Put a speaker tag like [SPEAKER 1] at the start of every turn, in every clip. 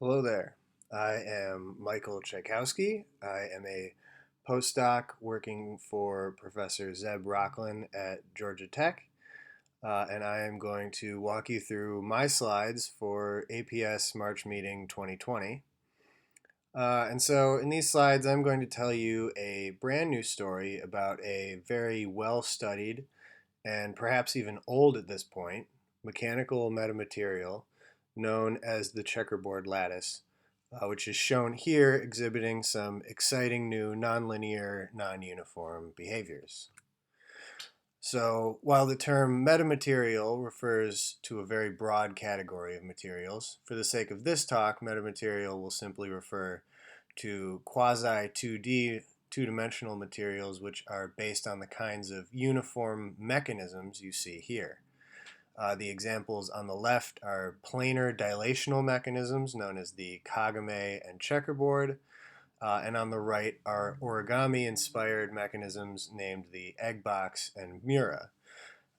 [SPEAKER 1] Hello there. I am Michael Czajkowski. I am a postdoc working for Professor Zeb Rocklin at Georgia Tech, and I am going to walk you through my slides for APS March Meeting 2020. And so in these slides, I'm going to tell you a brand new story about a very well-studied and perhaps even old at this point mechanical metamaterial known as the checkerboard lattice, which is shown here exhibiting some exciting new nonlinear, non-uniform behaviors. So while the term metamaterial refers to a very broad category of materials, for the sake of this talk, metamaterial will simply refer to quasi-2D, two-dimensional materials which are based on the kinds of uniform mechanisms you see here. The examples on the left are planar dilational mechanisms known as the Kagame and checkerboard, and on the right are origami-inspired mechanisms named the egg box and Mura.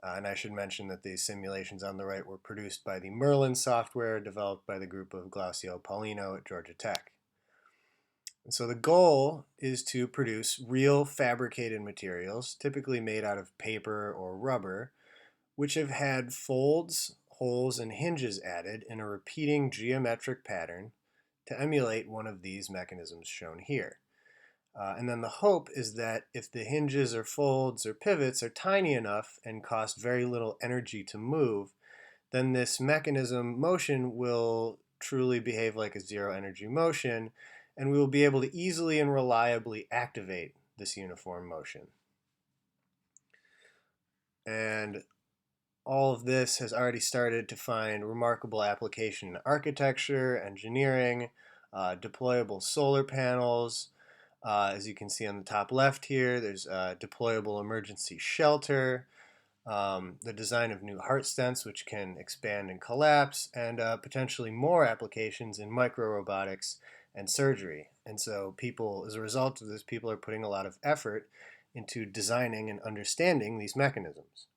[SPEAKER 1] And I should mention that these simulations on the right were produced by the Merlin software developed by the group of Glaucio Paulino at Georgia Tech. And so the goal is to produce real fabricated materials, typically made out of paper or rubber, which have had folds, holes, and hinges added in a repeating geometric pattern to emulate one of these mechanisms shown here. And then the hope is that if the hinges or folds or pivots are tiny enough and cost very little energy to move, then this mechanism motion will truly behave like a zero energy motion, and we will be able to easily and reliably activate this uniform motion. And all of this has already started to find remarkable application in architecture, engineering, deployable solar panels. As you can see on the top left here, there's a deployable emergency shelter, the design of new heart stents which can expand and collapse, and potentially more applications in microrobotics and surgery. And so people, as a result of this, people are putting a lot of effort into designing and understanding these mechanisms.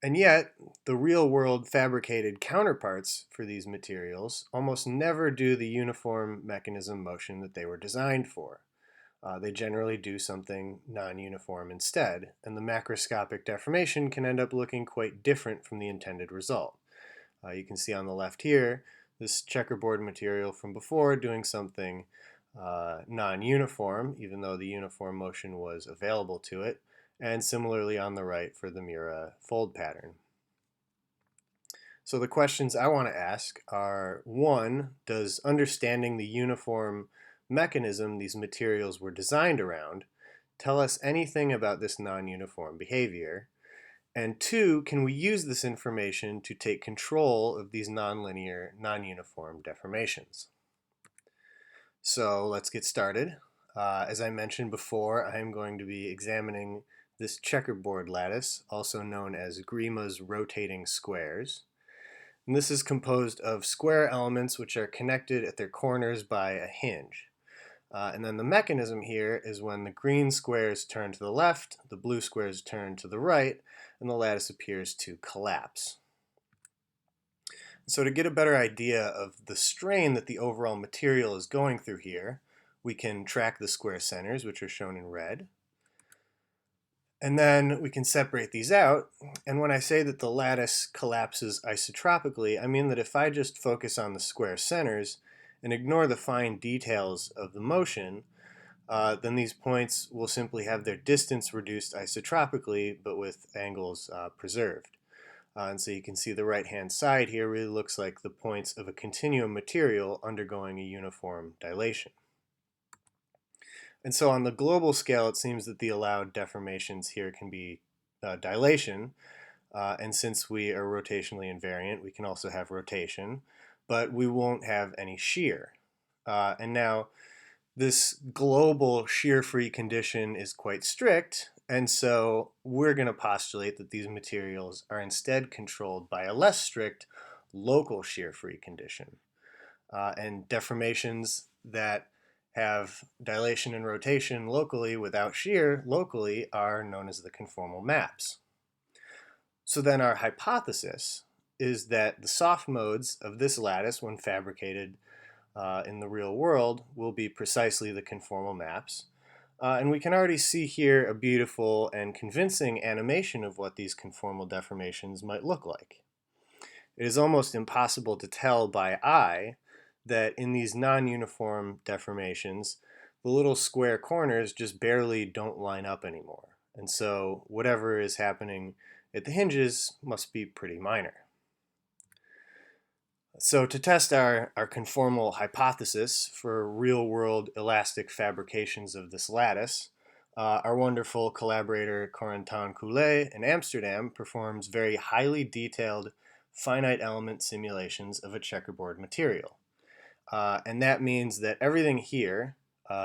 [SPEAKER 1] And yet, the real-world fabricated counterparts for these materials almost never do the uniform mechanism motion that they were designed for. They generally do something non-uniform instead, and the macroscopic deformation can end up looking quite different from the intended result. You can see on the left here, this checkerboard material from before doing something non-uniform, even though the uniform motion was available to it, and similarly on the right for the Mura fold pattern. So the questions I want to ask are, one, does understanding the uniform mechanism these materials were designed around tell us anything about this non-uniform behavior? And two, can we use this information to take control of these nonlinear, non-uniform deformations? So let's get started. As I mentioned before, I am going to be examining this checkerboard lattice, also known as Grima's rotating squares. And this is composed of square elements which are connected at their corners by a hinge. And then the mechanism here is when the green squares turn to the left, the blue squares turn to the right, and the lattice appears to collapse. So to get a better idea of the strain that the overall material is going through here, we can track the square centers, which are shown in red. And then we can separate these out. And when I say that the lattice collapses isotropically, I mean that if I just focus on the square centers and ignore the fine details of the motion, then these points will simply have their distance reduced isotropically, but with angles preserved. And so you can see the right-hand side here really looks like the points of a continuum material undergoing a uniform dilation. And so on the global scale, it seems that the allowed deformations here can be dilation. And since we are rotationally invariant, we can also have rotation, but we won't have any shear. And now, this global shear-free condition is quite strict, and so we're going to postulate that these materials are instead controlled by a less strict local shear-free condition. And deformations that have dilation and rotation locally without shear locally are known as the conformal maps. So then our hypothesis is that the soft modes of this lattice, when fabricated in the real world, will be precisely the conformal maps. And we can already see here a beautiful and convincing animation of what these conformal deformations might look like. It is almost impossible to tell by eye that in these non-uniform deformations, the little square corners just barely don't line up anymore. And so whatever is happening at the hinges must be pretty minor. So to test our conformal hypothesis for real-world elastic fabrications of this lattice, our wonderful collaborator Corentin Coulais in Amsterdam performs very highly detailed finite element simulations of a checkerboard material. And that means that everything here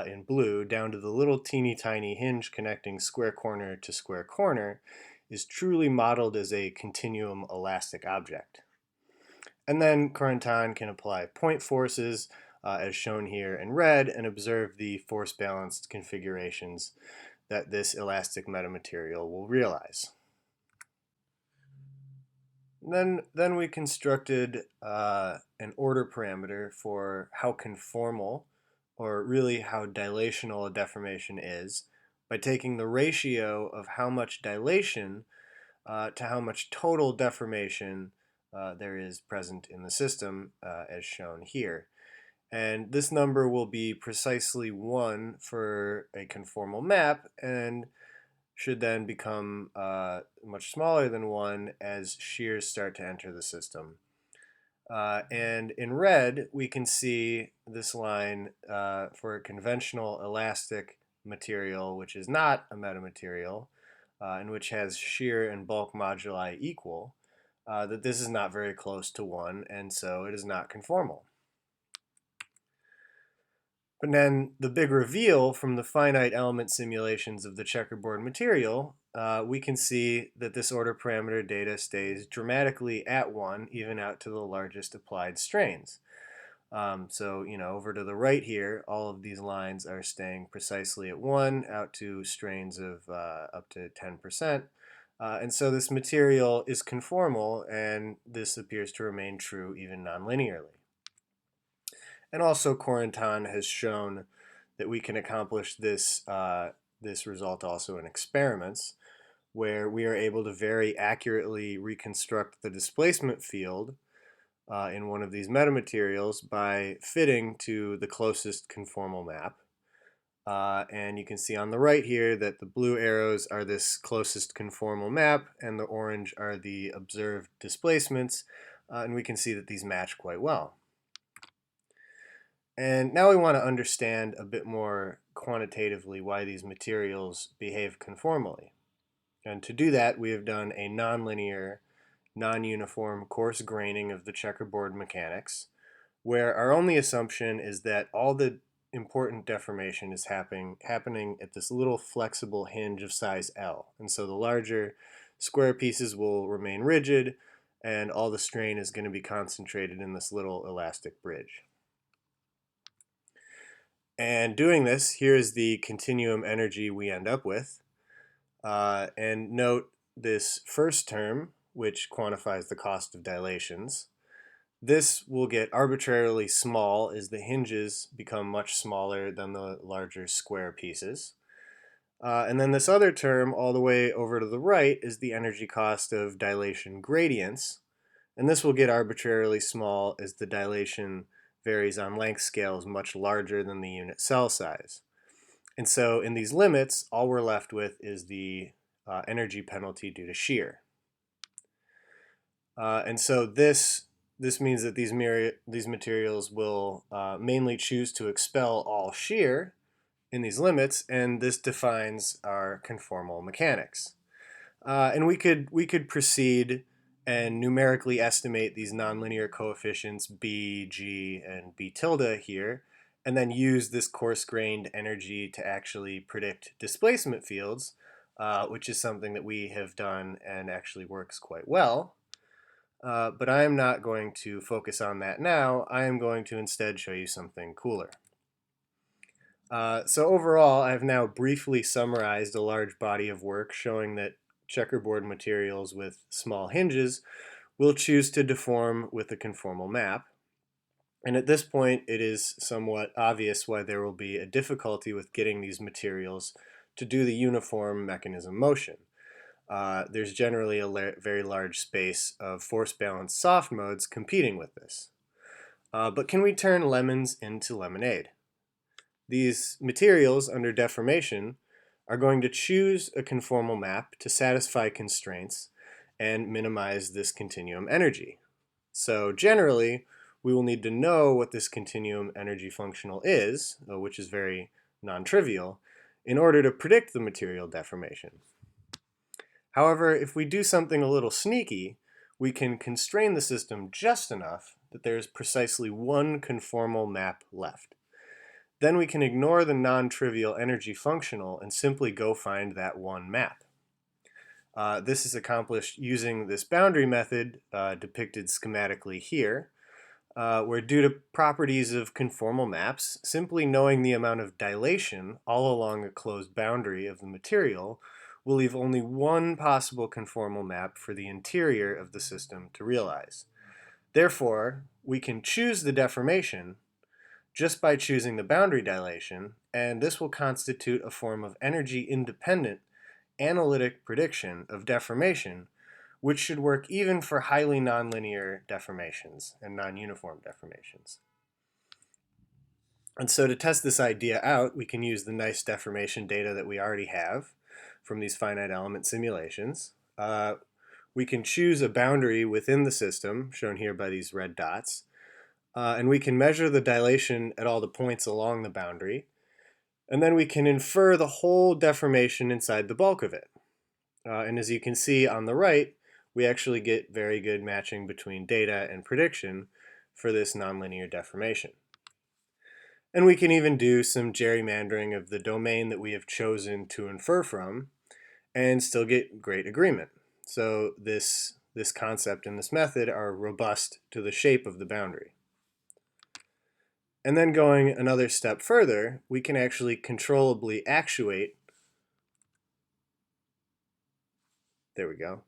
[SPEAKER 1] in blue, down to the little teeny tiny hinge connecting square corner to square corner, is truly modeled as a continuum elastic object. And then Corentin can apply point forces, as shown here in red, and observe the force-balanced configurations that this elastic metamaterial will realize. Then we constructed an order parameter for how conformal, or really how dilational a deformation is, by taking the ratio of how much dilation to how much total deformation there is present in the system, as shown here. And this number will be precisely 1 for a conformal map, and should then become much smaller than 1 as shears start to enter the system. And in red, we can see this line for a conventional elastic material, which is not a metamaterial, and which has shear and bulk moduli equal, that this is not very close to 1, and so it is not conformal. But then the big reveal from the finite element simulations of the checkerboard material, we can see that this order parameter data stays dramatically at 1, even out to the largest applied strains. So, over to the right here, all of these lines are staying precisely at 1, out to strains of up to 10%. And so this material is conformal, and this appears to remain true even nonlinearly. And also Corentin has shown that we can accomplish this, this result also in experiments, where we are able to very accurately reconstruct the displacement field in one of these metamaterials by fitting to the closest conformal map. And you can see on the right here that the blue arrows are this closest conformal map, and the orange are the observed displacements, and we can see that these match quite well. And now we want to understand a bit more quantitatively why these materials behave conformally. And to do that, we have done a nonlinear, non-uniform coarse graining of the checkerboard mechanics, where our only assumption is that all the important deformation is happening at this little flexible hinge of size L. And so the larger square pieces will remain rigid, and all the strain is going to be concentrated in this little elastic bridge. And doing this, here's the continuum energy we end up with. And note this first term, which quantifies the cost of dilations. This will get arbitrarily small as the hinges become much smaller than the larger square pieces. And then this other term all the way over to the right is the energy cost of dilation gradients. And this will get arbitrarily small as the dilation varies on length scales much larger than the unit cell size. And so in these limits, all we're left with is the energy penalty due to shear. And so this means that these materials will mainly choose to expel all shear in these limits, and this defines our conformal mechanics. And we could proceed and numerically estimate these nonlinear coefficients b, g, and b tilde here, and then use this coarse-grained energy to actually predict displacement fields, which is something that we have done and actually works quite well. But I am not going to focus on that now. I am going to instead show you something cooler. So overall, I've now briefly summarized a large body of work showing that checkerboard materials with small hinges we'll choose to deform with a conformal map. And at this point, it is somewhat obvious why there will be a difficulty with getting these materials to do the uniform mechanism motion. There's generally a very large space of force-balanced soft modes competing with this. But can we turn lemons into lemonade? These materials under deformation are going to choose a conformal map to satisfy constraints and minimize this continuum energy. So generally, we will need to know what this continuum energy functional is, which is very non-trivial, in order to predict the material deformation. However, if we do something a little sneaky, we can constrain the system just enough that there's precisely one conformal map left. Then we can ignore the non-trivial energy functional and simply go find that one map. This is accomplished using this boundary method depicted schematically here, where due to properties of conformal maps, simply knowing the amount of dilation all along a closed boundary of the material will leave only one possible conformal map for the interior of the system to realize. Therefore, we can choose the deformation just by choosing the boundary dilation, and this will constitute a form of energy-independent analytic prediction of deformation, which should work even for highly nonlinear deformations and non-uniform deformations. And so to test this idea out, we can use the nice deformation data that we already have from these finite element simulations. We can choose a boundary within the system, shown here by these red dots, and we can measure the dilation at all the points along the boundary, and then we can infer the whole deformation inside the bulk of it. And as you can see on the right, we actually get very good matching between data and prediction for this nonlinear deformation. And we can even do some gerrymandering of the domain that we have chosen to infer from and still get great agreement. So this concept and this method are robust to the shape of the boundary. And then going another step further, we can actually controllably actuate. There we go.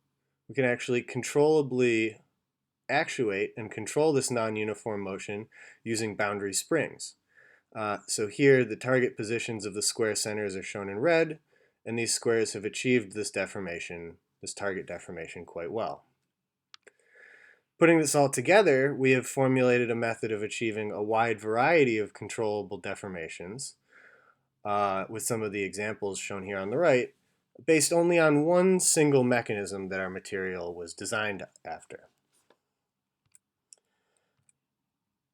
[SPEAKER 1] We can actually controllably actuate and control this non-uniform motion using boundary springs. So here the target positions of the square centers are shown in red, and these squares have achieved this deformation, this target deformation, quite well. Putting this all together, we have formulated a method of achieving a wide variety of controllable deformations, with some of the examples shown here on the right, based only on one single mechanism that our material was designed after.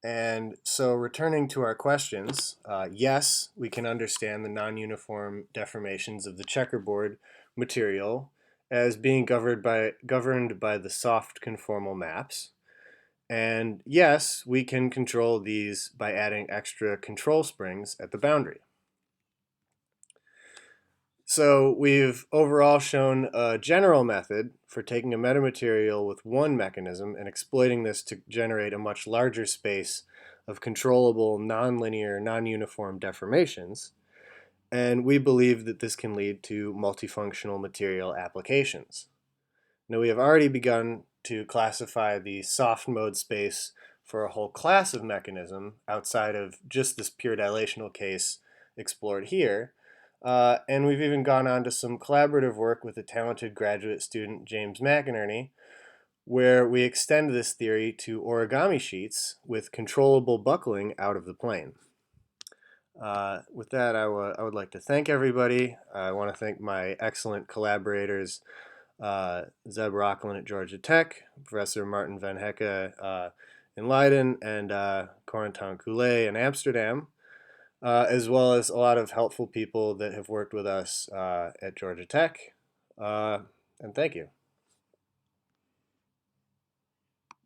[SPEAKER 1] And so returning to our questions, yes, we can understand the non-uniform deformations of the checkerboard material as being governed by the soft conformal maps. And yes, we can control these by adding extra control springs at the boundary. So we've overall shown a general method for taking a metamaterial with one mechanism and exploiting this to generate a much larger space of controllable, nonlinear, non-uniform deformations. And we believe that this can lead to multifunctional material applications. Now we have already begun to classify the soft mode space for a whole class of mechanism outside of just this pure dilational case explored here. And we've even gone on to some collaborative work with a talented graduate student, James McInerney, where we extend this theory to origami sheets with controllable buckling out of the plane. With that, I would like to thank everybody. I want to thank my excellent collaborators, Zeb Rocklin at Georgia Tech, Professor Martin van Hecke in Leiden, and Corentin Coulais in Amsterdam, as well as a lot of helpful people that have worked with us at Georgia Tech. And thank you.